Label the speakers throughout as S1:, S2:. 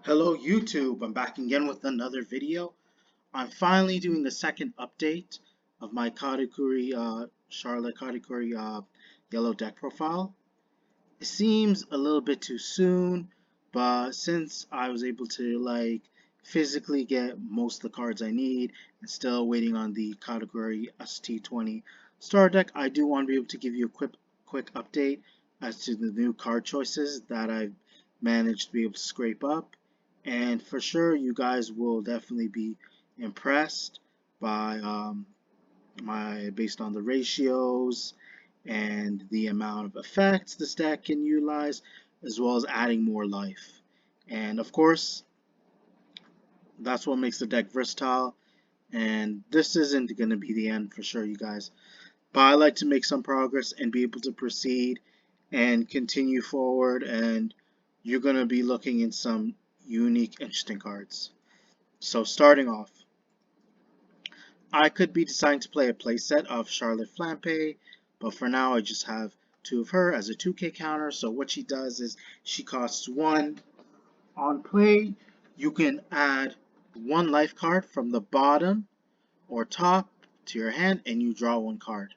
S1: Hello YouTube, I'm back again with another video. I'm finally doing the second update of my Katakuri, Charlotte Katakuri yellow deck profile. It seems a little bit too soon, but since I was able to physically get most of the cards I need and still waiting on the Katakuri ST20 star deck, I do want to be able to give you a quick update as to the new card choices that I've managed to be able to scrape up. And for sure, you guys will definitely be impressed by my based on the ratios and the amount of effects this deck can utilize, as well as adding more life. And of course, that's what makes the deck versatile. And this isn't going to be the end for sure, you guys. But I like to make some progress and be able to proceed and continue forward. And you're going to be looking in some unique, interesting cards. So starting off, I could be deciding to play a playset of Charlotte Flampe, but for now I just have two of her as a 2k counter. So what she does is she costs 1. On play, you can add 1 life card from the bottom or top to your hand and you draw 1 card.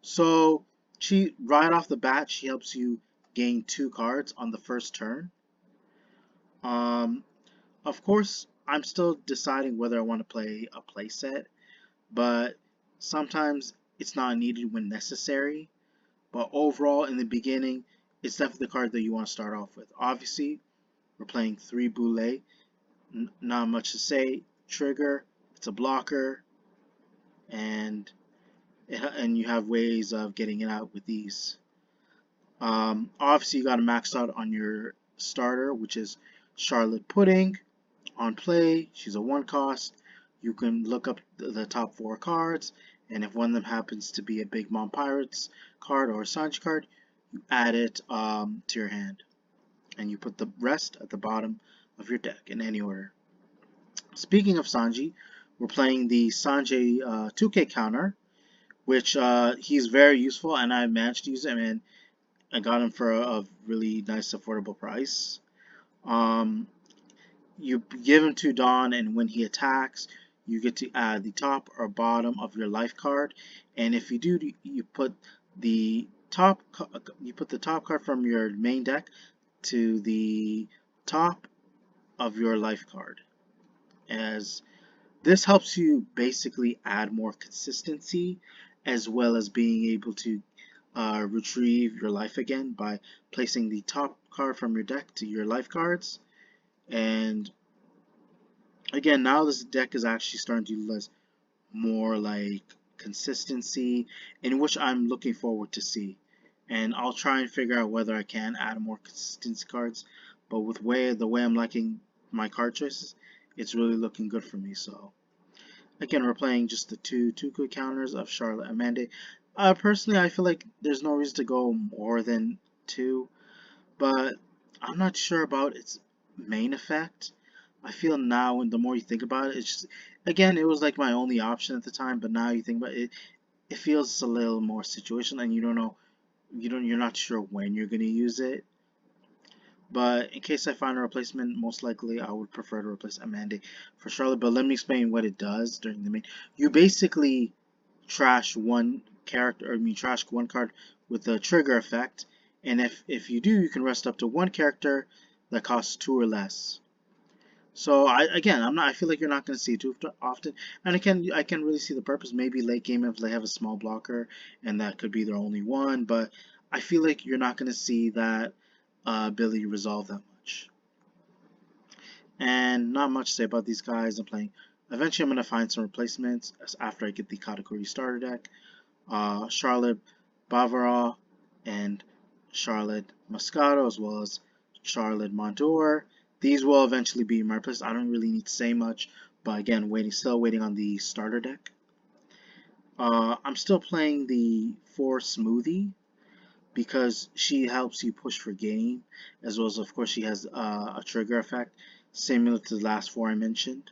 S1: So she right off the bat, she helps you gain 2 cards on the first turn. Um, of course, I'm still deciding whether I want to play a playset, but sometimes it's not needed when necessary. But overall, in the beginning, it's definitely the card that you want to start off with. Obviously, we're playing 3 Boule. Not much to say. Trigger, it's a blocker, and you have ways of getting it out with these. Obviously, you got to max out on your starter, which is Charlotte Pudding. On play, she's a 1 cost. You can look up the top 4 cards, and if one of them happens to be a Big Mom Pirates card or a Sanji card, you add it to your hand, and you put the rest at the bottom of your deck in any order. Speaking of Sanji, we're playing the Sanji 2K counter, which he's very useful, and I managed to use him, and I got him for a really nice, affordable price. Um, you give him to Dawn, and when he attacks, you get to add the top or bottom of your life card. And if you do, you put the top card from your main deck to the top of your life card. As this helps you basically add more consistency, as well as being able to retrieve your life again by placing the top card from your deck to your life cards. And again, now this deck is actually starting to utilize more consistency, in which I'm looking forward to see. And I'll try and figure out whether I can add more consistency cards. But with the way I'm liking my card choices, it's really looking good for me. So again, we're playing just the two quick counters of Charlotte and Amanda. Personally, I feel like there's no reason to go more than 2, but I'm not sure about its main effect. I feel now, and the more you think about it, it's just, again, it was like my only option at the time, but now you think about it, it feels a little more situational, and you don't know, you're not sure when you're gonna use it. But in case I find a replacement, most likely I would prefer to replace Amanda for Charlotte. But let me explain what it does during the main. You basically trash one character, trash 1 card with a trigger effect, and if you do, you can rest up to 1 character that costs 2 or less. So I feel like you're not going to see it too often, and I can really see the purpose. Maybe late game if they have a small blocker, and that could be their only one. But I feel like you're not going to see that ability resolve that much. And not much to say about these guys. I'm playing. Eventually, I'm going to find some replacements after I get the Katakuri starter deck. Charlotte Bavara and Charlotte Moscato, as well as Charlotte Montour. These will eventually be my replacements. I don't really need to say much, but again, still waiting on the starter deck. I'm still playing the 4 Smoothie because she helps you push for game, as well as, of course, she has a trigger effect similar to the last 4 I mentioned.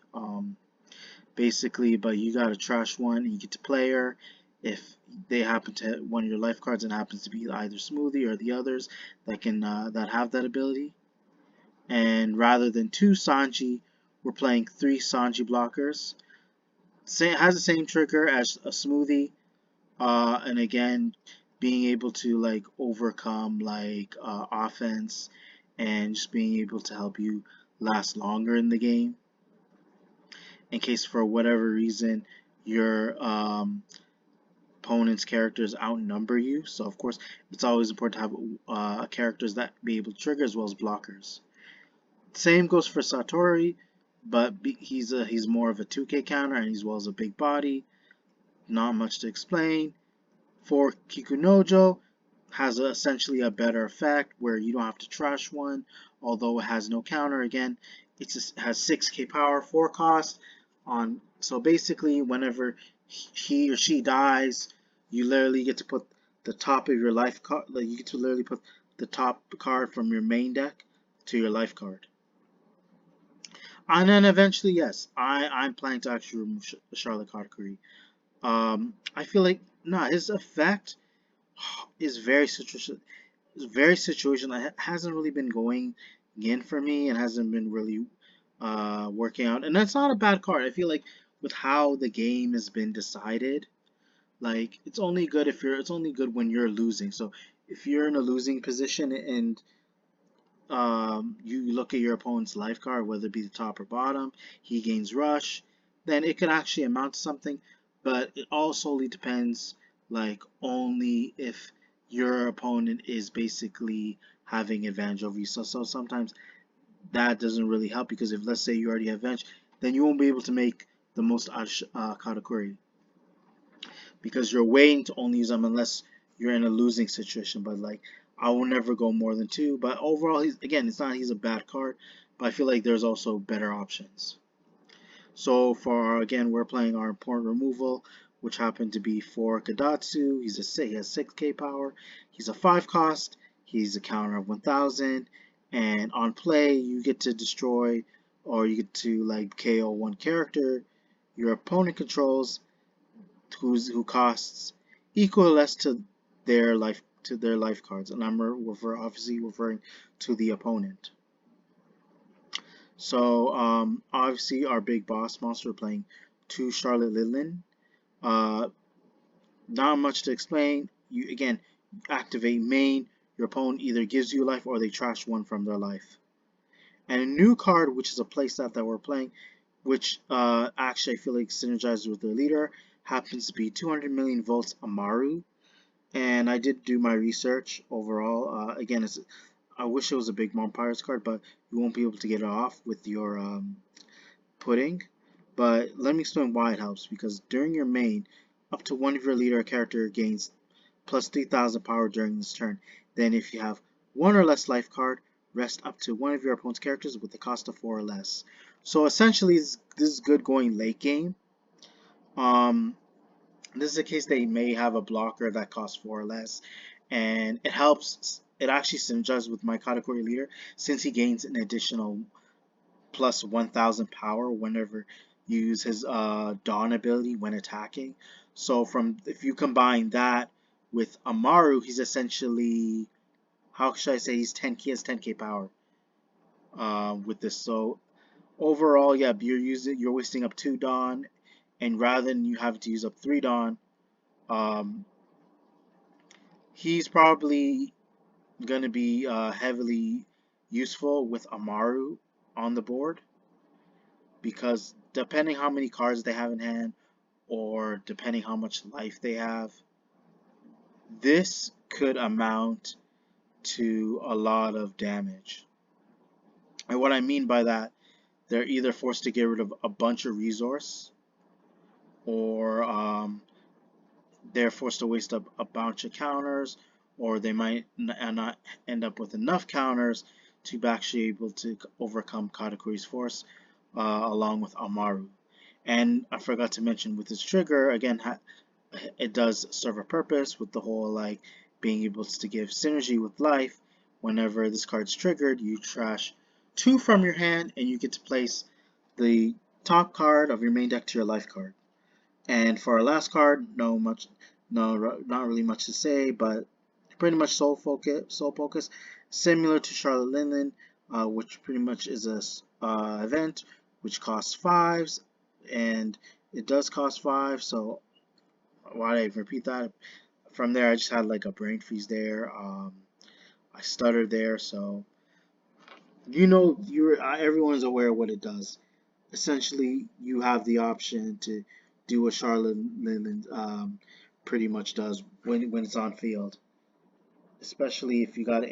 S1: Basically, but you gotta trash one and you get to play her. If they happen to hit one of your life cards and happens to be either Smoothie or the others that can that have that ability, And rather than 2 Sanji, we're playing 3 Sanji blockers. Has the same trigger as a smoothie, and again, being able to like overcome like offense and just being able to help you last longer in the game in case for whatever reason your opponent's characters outnumber you. So of course it's always important to have characters that be able to trigger as well as blockers. Same goes for Satori, but he's more of a 2K counter and as well as a big body. Not much to explain. For Kikunojo, has essentially a better effect where you don't have to trash one, although it has no counter. Again, it has 6k power, 4 cost. So basically, whenever he or she dies, you literally get to put the top of your life card. Like you get to literally put the top card from your main deck to your life card. And then eventually, yes, I'm planning to actually remove Charlotte Katakuri. I feel like his effect is very situational. It hasn't really been going in for me and hasn't been really working out. And that's not a bad card. I feel like with how the game has been decided, like it's only good when you're losing. So if you're in a losing position and you look at your opponent's life card, whether it be the top or bottom, he gains rush, then it could actually amount to something. But it all solely depends, like only if your opponent is basically having advantage over you. So sometimes that doesn't really help because if let's say you already have advantage, then you won't be able to make the most out of Katakuri because you're waiting to only use them unless you're in a losing situation. But like, I will never go more than 2. But overall, he's a bad card, but I feel like there's also better options. So again, we're playing our important removal, which happened to be for Kadatsu. He has 6k power. He's a 5 cost. He's a counter of 1000, and on play you get to destroy or you get to like KO one character your opponent controls who costs equal or less to their life cards, and I'm obviously referring to the opponent. So obviously our big boss monster playing 2 Charlotte Lilin. Not much to explain. You again activate main. Your opponent either gives you life or they trash one from their life. And a new card, which is a playset that we're playing, which actually I feel like synergizes with their leader, happens to be 200 million volts Amaru. And I did do my research overall. Again, I wish it was a big Mom Pirates card, but you won't be able to get it off with your pudding. But let me explain why it helps. Because during your main, up to one of your leader character gains plus 3000 power during this turn. Then if you have 1 or less life card, rest up to one of your opponent's characters with the cost of 4 or less. So essentially, this is good going late game. This is a case they may have a blocker that costs 4 or less, and it helps. It actually synergizes with my Katakuri leader since he gains an additional plus 1000 power whenever you use his Dawn ability when attacking. So if you combine that with Amaru, he's essentially, how should I say, he has 10k power with this. So overall, yeah, you're wasting up 2 Dawn, and rather than you have to use up 3 Dawn, he's probably going to be heavily useful with Amaru on the board because depending how many cards they have in hand or depending how much life they have, this could amount to a lot of damage. And what I mean by that, they're either forced to get rid of a bunch of resource or they're forced to waste up a bunch of counters, or they might not end up with enough counters to be actually able to overcome Katakuri's force along with Amaru. And I forgot to mention with this trigger, again, it does serve a purpose with the whole like being able to give synergy with life. Whenever this card's triggered, you trash 2 from your hand and you get to place the top card of your main deck to your life card. And for our last card, not really much to say, but pretty much soul focus, similar to Charlotte Linlin. which pretty much is a event which costs 5s, and it does cost 5. So why did I repeat that? From there, I just had like a brain freeze there. I stuttered there, so everyone's aware of what it does. Essentially, you have the option to do what Charlotte Leyland pretty much does when it's on field. Especially if you got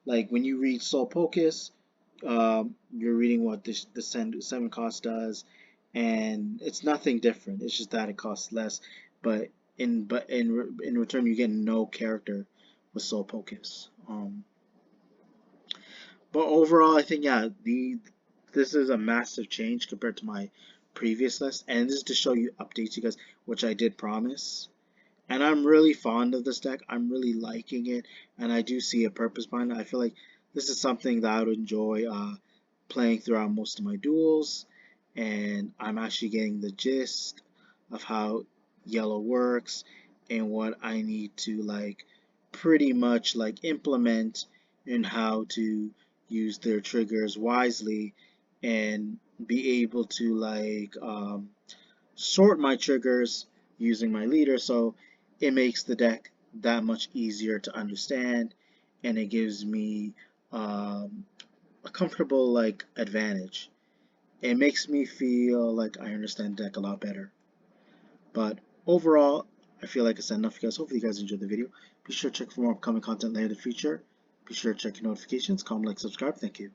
S1: like when you read Soul Pocus, you're reading what the seven cost does, and it's nothing different. It's just that it costs less, but in return you get no character with Soul Pocus. But overall, I think yeah, this is a massive change compared to my previous list, and this is to show you updates, you guys, which I did promise. And I'm really fond of this deck. I'm really liking it, and I do see a purpose behind it. I feel like this is something that I would enjoy playing throughout most of my duels, and I'm actually getting the gist of how yellow works and what I need to like pretty much like implement in how to use their triggers wisely and be able to like sort my triggers using my leader, so it makes the deck that much easier to understand, and it gives me a comfortable like advantage. It makes me feel like I understand the deck a lot better. But overall, I feel like I said enough for you guys. Hopefully you guys enjoyed the video. Be sure to check for more upcoming content later in the future. Be sure to check your notifications, comment, like, subscribe. Thank you.